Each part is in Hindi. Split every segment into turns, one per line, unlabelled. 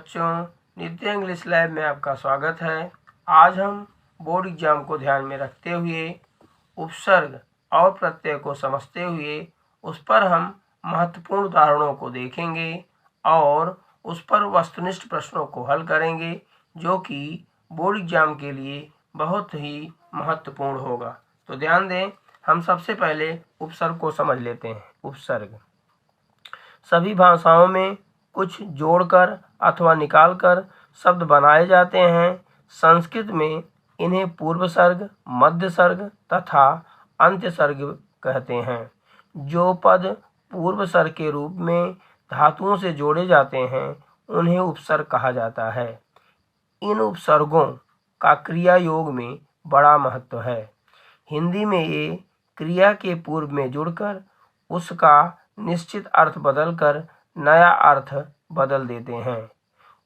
बच्चों, नित्य इंग्लिश लैब में आपका स्वागत है। आज हम बोर्ड एग्जाम को ध्यान में रखते हुए उपसर्ग और प्रत्यय को समझते हुए उस पर हम महत्वपूर्ण उदाहरणों को देखेंगे और उस पर वस्तुनिष्ठ प्रश्नों को हल करेंगे, जो कि बोर्ड एग्जाम के लिए बहुत ही महत्वपूर्ण होगा। तो ध्यान दें, हम सबसे पहले उपसर्ग को समझ लेते हैं। उपसर्ग सभी भाषाओं में कुछ जोड़कर अथवा निकालकर शब्द बनाए जाते हैं। संस्कृत में इन्हें पूर्व सर्ग, मध्य सर्ग तथा अंत्य सर्ग कहते हैं। जो पद पूर्व सर्ग के रूप में धातुओं से जोड़े जाते हैं उन्हें उपसर्ग कहा जाता है। इन उपसर्गों का क्रिया योग में बड़ा महत्व है। हिंदी में ये क्रिया के पूर्व में जुड़कर उसका निश्चित अर्थ बदलकर नया अर्थ बदल देते हैं।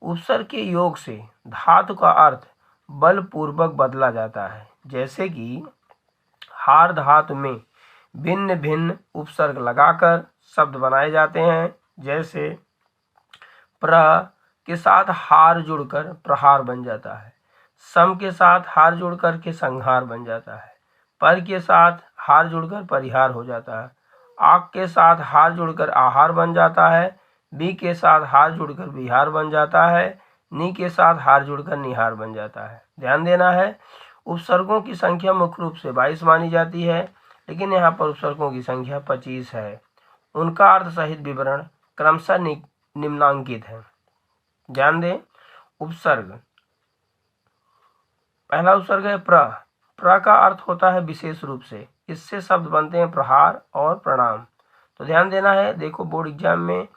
उपसर्ग के योग से धातु का अर्थ बलपूर्वक बदला जाता है। जैसे कि हार धातु में भिन्न भिन्न उपसर्ग लगाकर शब्द बनाए जाते हैं। जैसे प्र के साथ हार जुड़कर प्रहार बन जाता है। सम के साथ हार जुड़कर के संहार बन जाता है। पर के साथ हार जुड़कर परिहार हो जाता है। आक के साथ हार जुड़कर आहार बन जाता है। बी के साथ हार जुड़कर बिहार बन जाता है। नी के साथ हार जुड़कर निहार बन जाता है। ध्यान देना है, उपसर्गों की संख्या मुख्य रूप से 22 मानी जाती है, लेकिन यहाँ पर उपसर्गों की संख्या 25 है। उनका अर्थ सहित विवरण क्रमशः निम्नांकित है। ध्यान दें, उपसर्ग पहला उपसर्ग है प्र। प्र का अर्थ होता है विशेष रूप से। इससे शब्द बनते हैं प्रहार और प्रणाम। तो ध्यान देना है, देखो बोर्ड एग्जाम में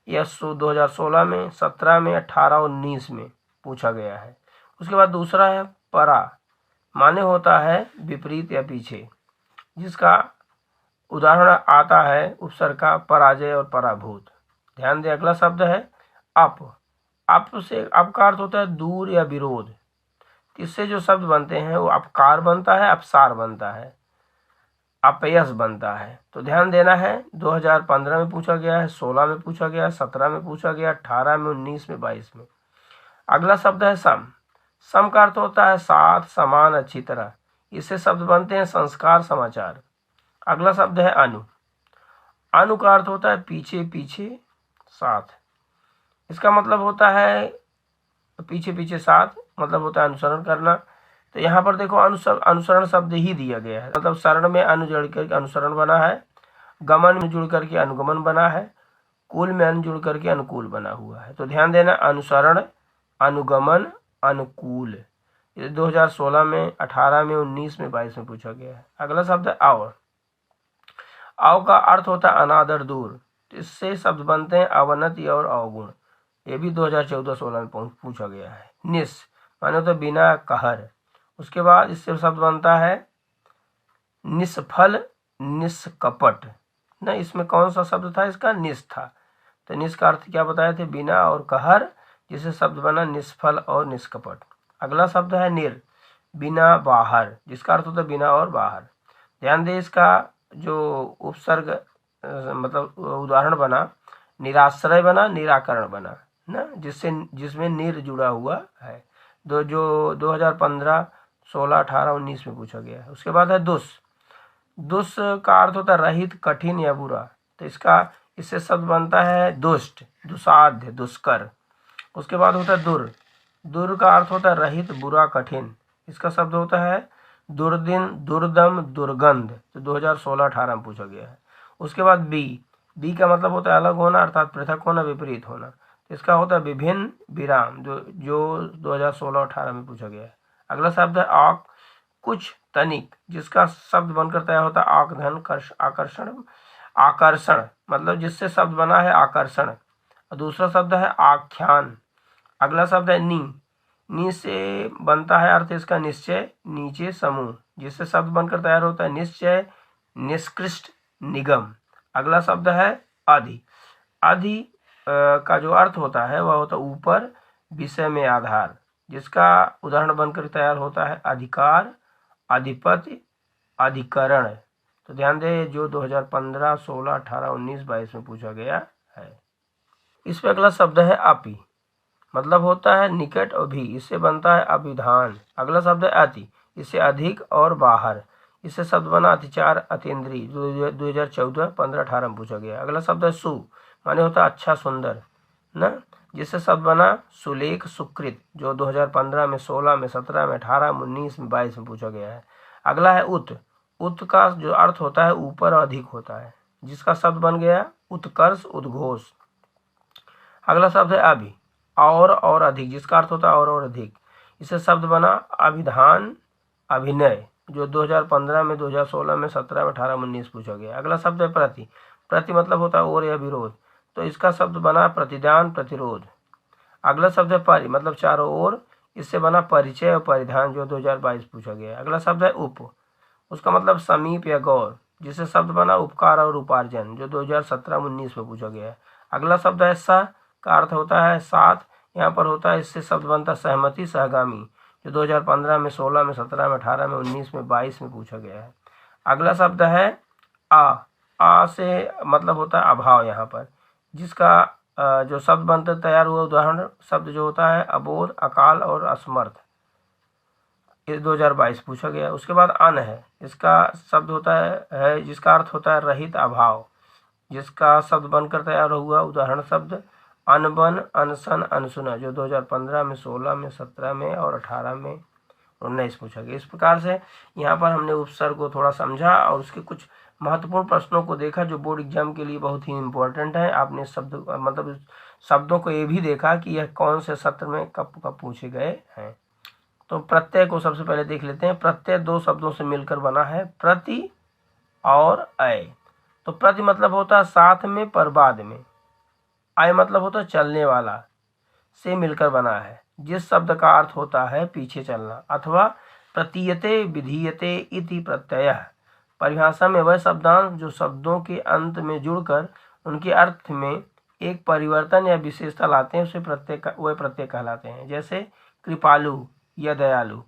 यह 2016 में, 17 में, 18 और 19 में पूछा गया है। उसके बाद दूसरा है परा, माने होता है विपरीत या पीछे, जिसका उदाहरण आता है उपसर्ग का पराजय और पराभूत। ध्यान दें, अगला शब्द है अप। अप से अप का अर्थ होता है दूर या विरोध। इससे जो शब्द बनते हैं वो अपकार बनता है, अपसार बनता है, अपयश बनता है। तो ध्यान देना है, 2015 में पूछा गया है, 16 में पूछा गया है, 17 में पूछा गया, 18 में, 19 में, 22 में। अगला शब्द है सम। सम का अर्थ होता है साथ, समान, अच्छी तरह। इससे शब्द बनते हैं संस्कार, समाचार। अगला शब्द है अनु। अनु का अर्थ होता है पीछे पीछे, साथ। इसका मतलब होता है पीछे पीछे साथ, मतलब होता है अनुसरण करना। तो यहाँ पर देखो अनुसरण शब्द ही दिया गया है, मतलब शरण में अनु जुड़ करके अनुसरण बना है, गमन में जुड़ करके अनुगमन बना है, कुल में अनु जुड़ करके अनुकूल बना हुआ है। तो ध्यान देना, अनुसरण, अनुगमन, अनुकूल। ये 2016 में, 18 में, 19 में, 22 में पूछा गया है। अगला शब्द है अव। अव का अर्थ होता है अनादर, दूर। इससे शब्द बनते हैं अवनति और अवगुण। ये भी 2014-16 में पूछा गया है। निस माने होता है बिना कहर। उसके बाद इससे शब्द बनता है निष्फल, निष्कपट। ना, इसमें कौन सा शब्द था? इसका निस था। तो निस का अर्थ क्या बताए थे? बिना और कहर, जिससे शब्द बना निष्फल और निष्कपट। अगला शब्द है निर, बिना, बाहर, जिसका अर्थ होता है बिना और बाहर। ध्यान दे, इसका जो उपसर्ग मतलब उदाहरण बना, निराश्रय बना, निराकरण बना ना, जिसमें निर जुड़ा हुआ है। जो 2015, 16, 18, 19 में पूछा गया है। उसके बाद है दुस। दुस का अर्थ होता है रहित, कठिन या बुरा। तो इससे शब्द बनता है दुष्ट, दुसाध्य, दुष्कर। उसके बाद होता है दुर। दुर का अर्थ होता है रहित, बुरा, कठिन। इसका शब्द होता है दुर्दिन, दुर्दम, दुर्गंध। तो 2016-18 में पूछा गया है। उसके बाद बी। बी का मतलब होता है अलग होना, अर्थात पृथक होना, विपरीत होना। इसका होता है विभिन्न, विराम, जो 2016-18 में पूछा गया है। अगला शब्द है आक, कुछ, तनिक, जिसका शब्द बनकर तैयार होता है आकधन, आकर्षण, आकर्षण, मतलब जिससे शब्द बना है आकर्षण। और दूसरा शब्द है आख्यान। अगला शब्द है नी। नी से बनता है अर्थ इसका निश्चय, नीचे, समूह, जिससे शब्द बनकर तैयार होता है निश्चय, निष्कृष्ट, निगम। अगला शब्द है अधि। अधि का जो अर्थ होता है वह होता है ऊपर, विषय में आधार, जिसका उदाहरण बनकर तैयार होता है अधिकार, अधिपति, अधिकरण। तो ध्यान दे, जो 2015, 16, 18, 19, 22 में पूछा गया है। इस पर अगला शब्द है अपि। मतलब होता है निकट और भी, इससे बनता है अभिधान। अगला शब्द है अति, इससे अधिक और बाहर, इससे शब्द बना अतिचार अतीन्द्रिय, 2014, 15, 18 में पूछा गया। अगला शब्द है सु, माने होता है अच्छा सुंदर ना, जिससे शब्द बना सुलेख सुकृत, जो 2015 में, 16 में, 17 में, 18 में, 19 में, 22 में पूछा गया है। अगला है उत, उत का जो अर्थ होता है ऊपर और अधिक होता है, जिसका शब्द बन गया उत्कर्ष उद्घोष। अगला शब्द है अभि, और अधिक, जिसका अर्थ होता है और अधिक, इससे शब्द बना अभिधान अभिनय, जो 2015 में, 2016 में, 17 में, 18 में, 19 पूछा गया। अगला शब्द है प्रति, प्रति मतलब होता है और या विरोध, तो इसका शब्द बना प्रतिदान प्रतिरोध। अगला शब्द है परि, मतलब चारों ओर, इससे बना परिचय और परिधान, जो 2022 पूछा गया। अगला शब्द है उप, उसका मतलब समीप या गौर, जिससे शब्द बना उपकार और उपार्जन, जो 2017-19 में पूछा गया है। अगला शब्द है सह, का अर्थ होता है साथ, यहाँ पर होता है, इससे शब्द बनता सहमति सहगामी, जो 2015 में, 16 में, 17 में, 18 में, 19 में, 22 में पूछा गया है। अगला शब्द है आ से मतलब होता है अभाव, यहाँ पर जिसका जो शब्द बनते तैयार हुआ उदाहरण शब्द जो होता है अबोध, अकाल और असमर्थ, ये 2022 पूछा गया। उसके बाद अन है, इसका शब्द होता है जिसका अर्थ होता है रहित अभाव, जिसका शब्द बनकर तैयार हुआ उदाहरण शब्द अनबन, अनसन, अनसुना, जो 2015 में, 16 में, 17 में और 18 में, 19 पूछा गया। इस प्रकार से यहाँ पर हमने उपसर्ग को थोड़ा समझा और उसके कुछ महत्वपूर्ण प्रश्नों को देखा जो बोर्ड एग्जाम के लिए बहुत ही इम्पोर्टेंट है। आपने शब्द मतलब शब्दों को ये भी देखा कि यह कौन से सत्र में कब कब पूछे गए हैं। तो प्रत्यय को सबसे पहले देख लेते हैं। प्रत्यय दो शब्दों से मिलकर बना है, प्रति और अय। तो प्रति मतलब होता है साथ में पर बाद में, अय मतलब होता है चलने वाला, से मिलकर बना है, जिस शब्द का अर्थ होता है पीछे चलना, अथवा प्रतीयते विधीयते इति प्रत्ययः। परिभाषा में वह शब्दांश जो शब्दों के अंत में जुड़कर उनके अर्थ में एक परिवर्तन या विशेषता लाते हैं उसे प्रत्यय कहलाते हैं। जैसे कृपालु या दयालु,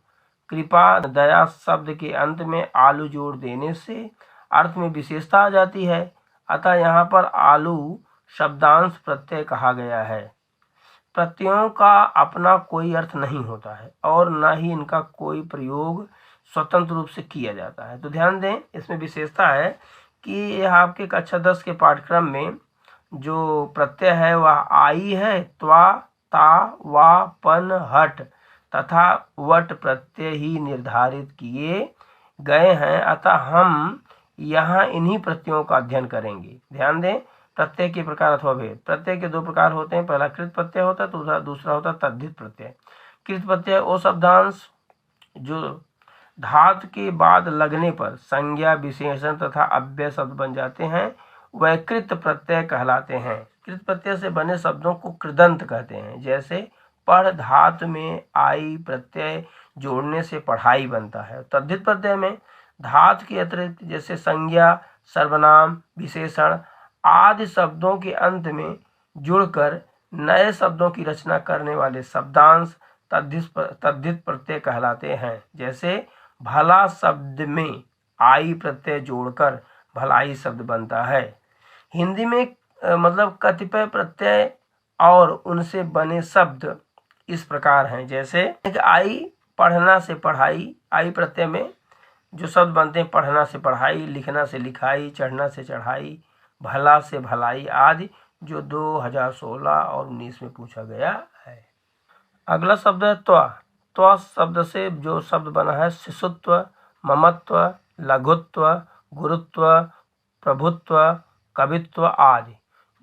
कृपा दया शब्द के अंत में आलू जोड़ देने से अर्थ में विशेषता आ जाती है, अतः यहाँ पर आलू शब्दांश प्रत्यय कहा गया है। प्रत्ययों का अपना कोई अर्थ नहीं होता है और न ही इनका कोई प्रयोग स्वतंत्र रूप से किया जाता है। तो ध्यान दें, इसमें विशेषता है कि यह आपके कक्षा 10 के पाठ्यक्रम में जो प्रत्यय है वह आई है, त्वा, ता, वा, पन, हट तथा वट प्रत्यय ही निर्धारित किए गए हैं, अतः हम यहाँ इन्हीं प्रत्ययों का अध्ययन करेंगे। ध्यान दें, प्रत्यय के प्रकार अथवा भेद। प्रत्यय के दो प्रकार होते हैं, पहला कृत प्रत्यय होता है तो दूसरा होता है तद्धित प्रत्यय। कृत प्रत्यय वो शब्दांश जो धातु के बाद लगने पर संज्ञा, विशेषण तथा अव्यय शब्द बन जाते हैं, वह कृत प्रत्यय कहलाते हैं। कृत प्रत्यय से बने शब्दों को कृदंत कहते हैं। जैसे पढ़ धातु में आई प्रत्यय जोड़ने से पढ़ाई बनता है। तद्धित प्रत्यय में धातु के अतिरिक्त जैसे संज्ञा, सर्वनाम, विशेषण आदि शब्दों के अंत में जुड़कर नए शब्दों की रचना करने वाले शब्दांश तद्धित प्रत्यय कहलाते हैं। जैसे भला शब्द में आई प्रत्यय जोड़कर भलाई शब्द बनता है। हिंदी में मतलब कतिपय प्रत्यय और उनसे बने शब्द इस प्रकार हैं। जैसे आई पढ़ना से पढ़ाई, आई प्रत्यय में जो शब्द बनते हैं पढ़ना से पढ़ाई, लिखना से लिखाई, चढ़ना से चढ़ाई, भला से भलाई आदि, जो 2016 और 19 में पूछा गया है। अगला शब्द है त्वा। त्वा शब्द से जो शब्द बना है शिशुत्व, ममत्व, लघुत्व, गुरुत्व, प्रभुत्व, कवित्व आदि,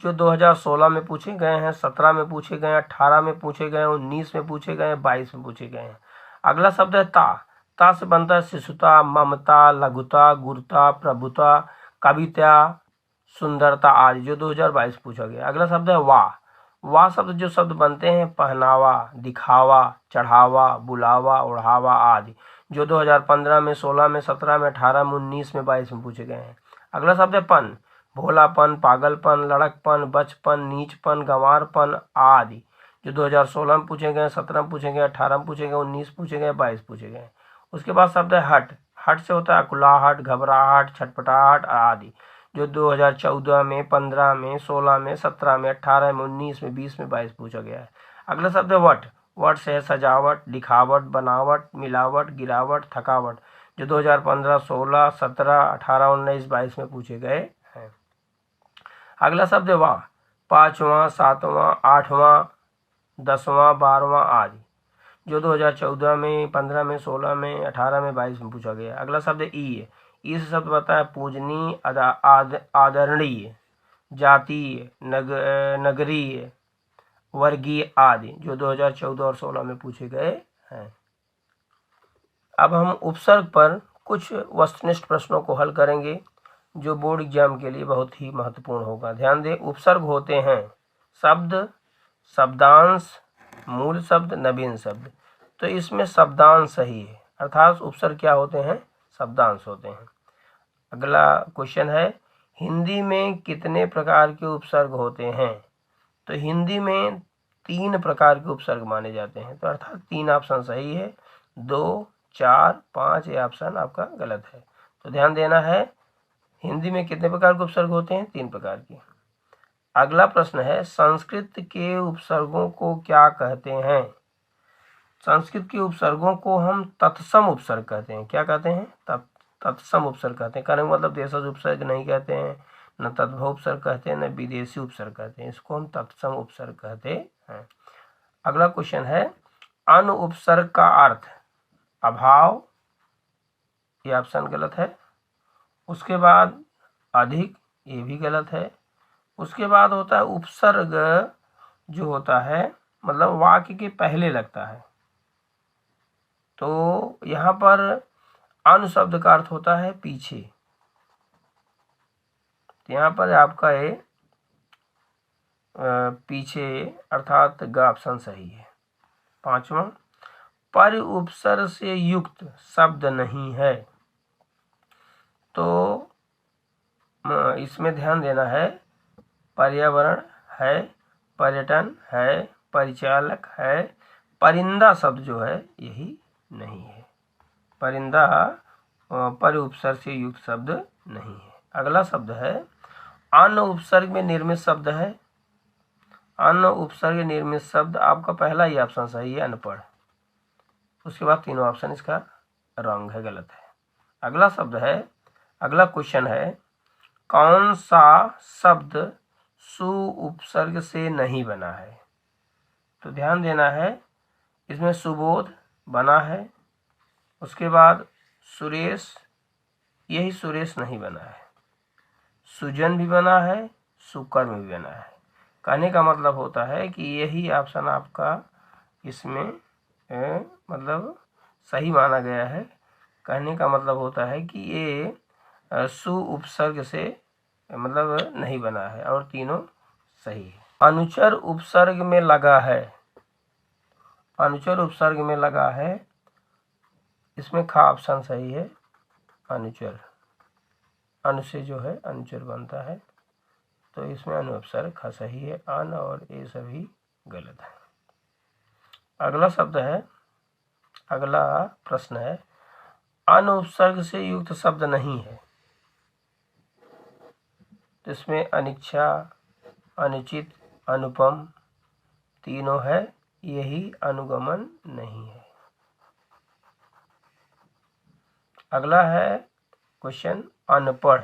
जो 2016 में पूछे गए हैं, 17 में पूछे गए हैं, 18 में पूछे गए हैं, 19 में पूछे गए हैं, 22 में पूछे गए हैं। अगला शब्द है ता। ता से बनता है शिशुता, ममता, लघुता, गुरुता, प्रभुता, कविता, सुंदरता आदि, जो 2022 पूछा गया। अगला शब्द है वाह। वाह शब्द जो शब्द बनते हैं पहनावा, दिखावा, चढ़ावा, बुलावा, ओढ़ावा आदि, जो 2015 में, 16 में, 17 में, 18 में, 19 में, 22 में पूछे गए हैं। अगला शब्द है पन। भोलापन, पागलपन, लड़कपन, बचपन, नीचपन, गंवारपन आदि, जो 2016 में पूछे गए, 17 में पूछे गए, 18 में पूछे गए, 19 पूछे गए, 22 पूछे गए। उसके बाद शब्द है हट। हट से होता है अकुलाहट, घबराहट, छटपटाहट आदि, जो 2014 में, 15 में, 16 में, 17 में, 18 में, 19 में, 20 में, 22 पूछा गया है। अगला शब्द है वट। वट से है सजावट, दिखावट, बनावट, मिलावट, गिरावट, थकावट, जो 2015, 16, 17, 18, 19, 22 में पूछे गए हैं। अगला शब्द है वाह। 5वां, 7वां, 8वां, 10वां, 12वां आदि, जो 2014 में, 15 में, 16 में, 18 में, 22 में पूछा गया। अगला शब्द है ई। ई से शब्द बताया पूजनीय, आदरणीय, जातीय, नगरीय, वर्गीय आदि, जो 2014 और 16 में पूछे गए हैं। अब हम उपसर्ग पर कुछ वस्तुनिष्ठ प्रश्नों को हल करेंगे जो बोर्ड एग्जाम के लिए बहुत ही महत्वपूर्ण होगा। ध्यान दें, उपसर्ग होते हैं शब्द, शब्दांश, मूल शब्द, नवीन शब्द। तो इसमें शब्दांश सही है, अर्थात उपसर्ग क्या होते हैं? शब्दांश होते हैं। अगला क्वेश्चन है हिंदी में कितने प्रकार के उपसर्ग होते हैं? तो हिंदी में 3 प्रकार के उपसर्ग माने जाते हैं, तो अर्थात 3 ऑप्शन सही है। 2, 4, 5 ये ऑप्शन आपका गलत है। तो ध्यान देना है, हिंदी में कितने प्रकार के उपसर्ग होते हैं? 3 प्रकार के। अगला प्रश्न है संस्कृत के उपसर्गों को क्या कहते हैं? संस्कृत के उपसर्गों को हम तत्सम उपसर्ग कहते हैं। क्या कहते हैं? तत्सम उपसर्ग कहते हैं। कहने का मतलब देशज उपसर्ग नहीं कहते हैं, न तद्भव उपसर्ग कहते हैं, न विदेशी उपसर्ग कहते हैं। इसको हम तत्सम उपसर्ग कहते हैं। अगला क्वेश्चन है अन उपसर्ग का अर्थ अभाव, ये ऑप्शन गलत है। उसके बाद अधिक, ये भी गलत है। उसके बाद होता है उपसर्ग जो होता है मतलब वाक्य के पहले लगता है, तो यहाँ पर अन शब्द का अर्थ होता है पीछे। तो यहाँ पर आपका ये पीछे अर्थात ग ऑप्शन सही है। 5वां पर उपसर्ग से युक्त शब्द नहीं है, तो इसमें ध्यान देना है पर्यावरण है, पर्यटन है, परिचालक है, परिंदा शब्द जो है यही नहीं है। परिंदा पर उपसर्ग से युक्त शब्द नहीं है। अगला शब्द है अन उपसर्ग में निर्मित शब्द है। अन उपसर्ग निर्मित शब्द आपका पहला ही ऑप्शन सही है, अनपढ़। उसके बाद तीनों ऑप्शन इसका रॉन्ग है, गलत है। अगला शब्द है, अगला क्वेश्चन है कौन सा शब्द सु उपसर्ग से नहीं बना है? तो ध्यान देना है, इसमें सुबोध बना है, उसके बाद सुरेश, यही सुरेश नहीं बना है। सुजन भी बना है, सुकर्म भी बना है। कहने का मतलब होता है कि यही ऑप्शन आपका इसमें मतलब सही माना गया है। कहने का मतलब होता है कि ये सु उपसर्ग से मतलब नहीं बना है और तीनों सही है। अनुचर उपसर्ग में लगा है। अनुचर उपसर्ग में लगा है, इसमें खा ऑप्शन सही है। अनुचर, अनु से जो है अनुचर बनता है, तो इसमें अनु उपसर्ग खा सही है। अन और ये सभी गलत है। अगला शब्द है, अगला प्रश्न है अन उपसर्ग से युक्त शब्द नहीं है, तो इसमें अनिच्छा, अनुचित, अनुपम तीनों है, यही अनुगमन नहीं है। अगला है क्वेश्चन अनपढ़।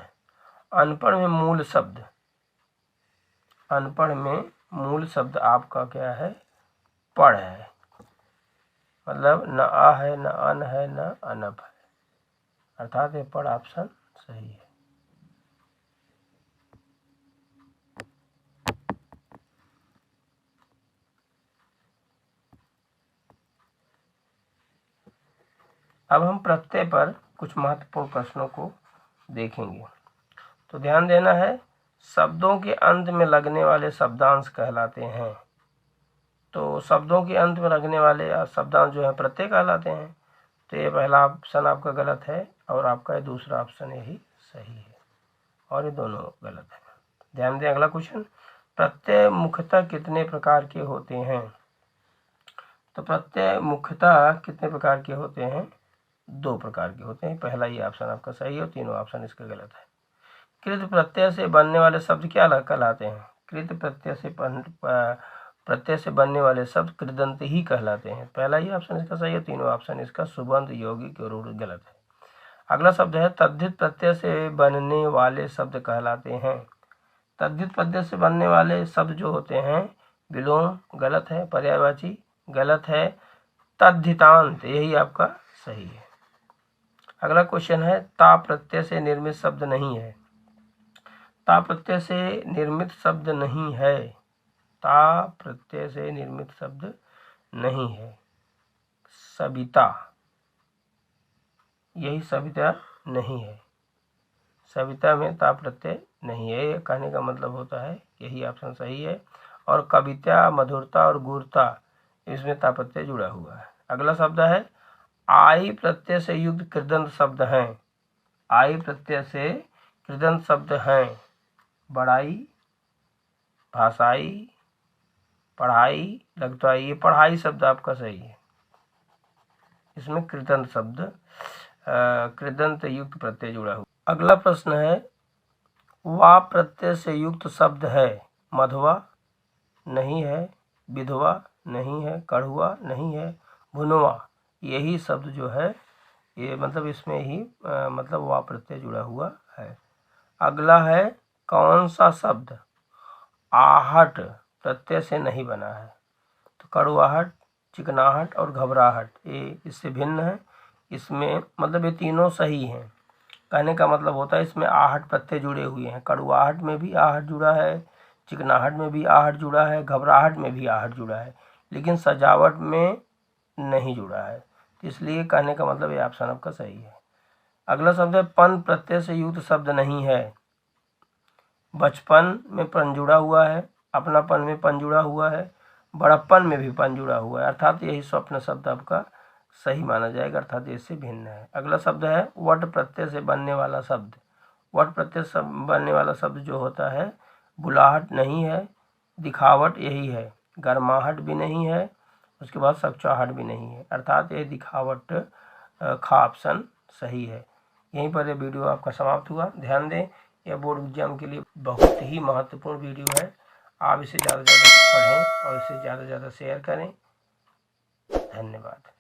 अनपढ़ में मूल शब्द, अनपढ़ में मूल शब्द आपका क्या है? पढ़ है, मतलब न आ है, न अन है, न अनप है, अर्थात ये पढ़ ऑप्शन सही है। अब हम प्रत्यय पर कुछ महत्वपूर्ण प्रश्नों को देखेंगे। तो ध्यान देना है, शब्दों के अंत में लगने वाले शब्दांश कहलाते हैं। तो शब्दों के अंत में लगने वाले शब्दांश जो है प्रत्यय कहलाते हैं। तो ये पहला ऑप्शन आपका गलत है और आपका ये दूसरा ऑप्शन यही सही है, और ये दोनों गलत है। ध्यान दें, अगला क्वेश्चन प्रत्यय मुख्यतः कितने प्रकार के होते हैं? तो प्रत्यय मुख्यतः कितने प्रकार के होते हैं? 2 प्रकार के होते हैं। पहला ही ऑप्शन आपका सही है और तीनों ऑप्शन इसका गलत है। कृत प्रत्यय से बनने वाले शब्द क्या कहलाते हैं? कृत प्रत्यय से प्रत्यय से बनने वाले शब्द कृदंत ही कहलाते हैं। पहला ही ऑप्शन इसका सही है, तीनों ऑप्शन इसका सुबंध, यौगिक और रूढ़ गलत है। अगला शब्द है तद्धित प्रत्यय से बनने वाले शब्द कहलाते हैं। तद्धित प्रत्यय से बनने वाले शब्द जो होते हैं, विलोम गलत है, पर्यायवाची गलत है, तद्धितांत यही आपका सही है। अगला क्वेश्चन है ता प्रत्यय से निर्मित शब्द नहीं है। ता प्रत्यय से निर्मित शब्द नहीं है। ता प्रत्यय से निर्मित शब्द नहीं है। सविता, यही सविता नहीं है। सविता में ता प्रत्यय नहीं है, ये कहने का मतलब होता है यही ऑप्शन सही है। और कविता, मधुरता और गुरता इसमें ता प्रत्यय जुड़ा हुआ है। अगला शब्द है आई प्रत्यय से युक्त कृदंत शब्द हैं। आई प्रत्यय से कृदंत शब्द हैं। बड़ाई, भाषाई, पढ़ाई, लगताई, ये पढ़ाई शब्द आपका सही है। इसमें कृदंत शब्द कृदंत युक्त प्रत्यय जुड़ा हुआ। अगला प्रश्न है वा प्रत्यय से युक्त शब्द है। मधुआ नहीं है, विधवा नहीं है, कढ़ुआ नहीं है, भुनवा यही शब्द जो है ये मतलब इसमें ही मतलब वा प्रत्यय जुड़ा हुआ है। अगला है कौन सा शब्द आहट प्रत्यय से नहीं बना है। तो कड़वाहट, चिकनाहट और घबराहट ये इससे भिन्न है। इसमें मतलब ये तीनों सही हैं। कहने का मतलब होता है इसमें आहट प्रत्यय जुड़े हुए हैं। कड़वाहट में भी आहट जुड़ा है, चिकनाहट में भी आहट जुड़ा है, घबराहट में भी आहट जुड़ा है, लेकिन सजावट में नहीं जुड़ा है। इसलिए कहने का मतलब ये ऑप्शन आपका सही है। अगला शब्द है पन प्रत्यय से युक्त शब्द नहीं है। बचपन में पन जुड़ा हुआ है, अपनापन में पन जुड़ा हुआ है, बड़प्पन में भी पन जुड़ा हुआ है, अर्थात यही स्वप्न शब्द आपका सही माना जाएगा, अर्थात इससे भिन्न है। अगला शब्द है वट प्रत्यय से बनने वाला शब्द। वट प्रत्यय से बनने वाला शब्द जो होता है बुलाहट नहीं है, दिखावट यही है, गर्माहट भी नहीं है, उसके बाद सचाहट भी नहीं है, अर्थात ये दिखावट खा ऑप्शन सही है। यहीं पर ये वीडियो आपका समाप्त हुआ। ध्यान दें यह बोर्ड एग्जाम के लिए बहुत ही महत्वपूर्ण वीडियो है। आप इसे ज़्यादा से ज़्यादा पढ़ें और इसे ज़्यादा से ज़्यादा शेयर करें। धन्यवाद।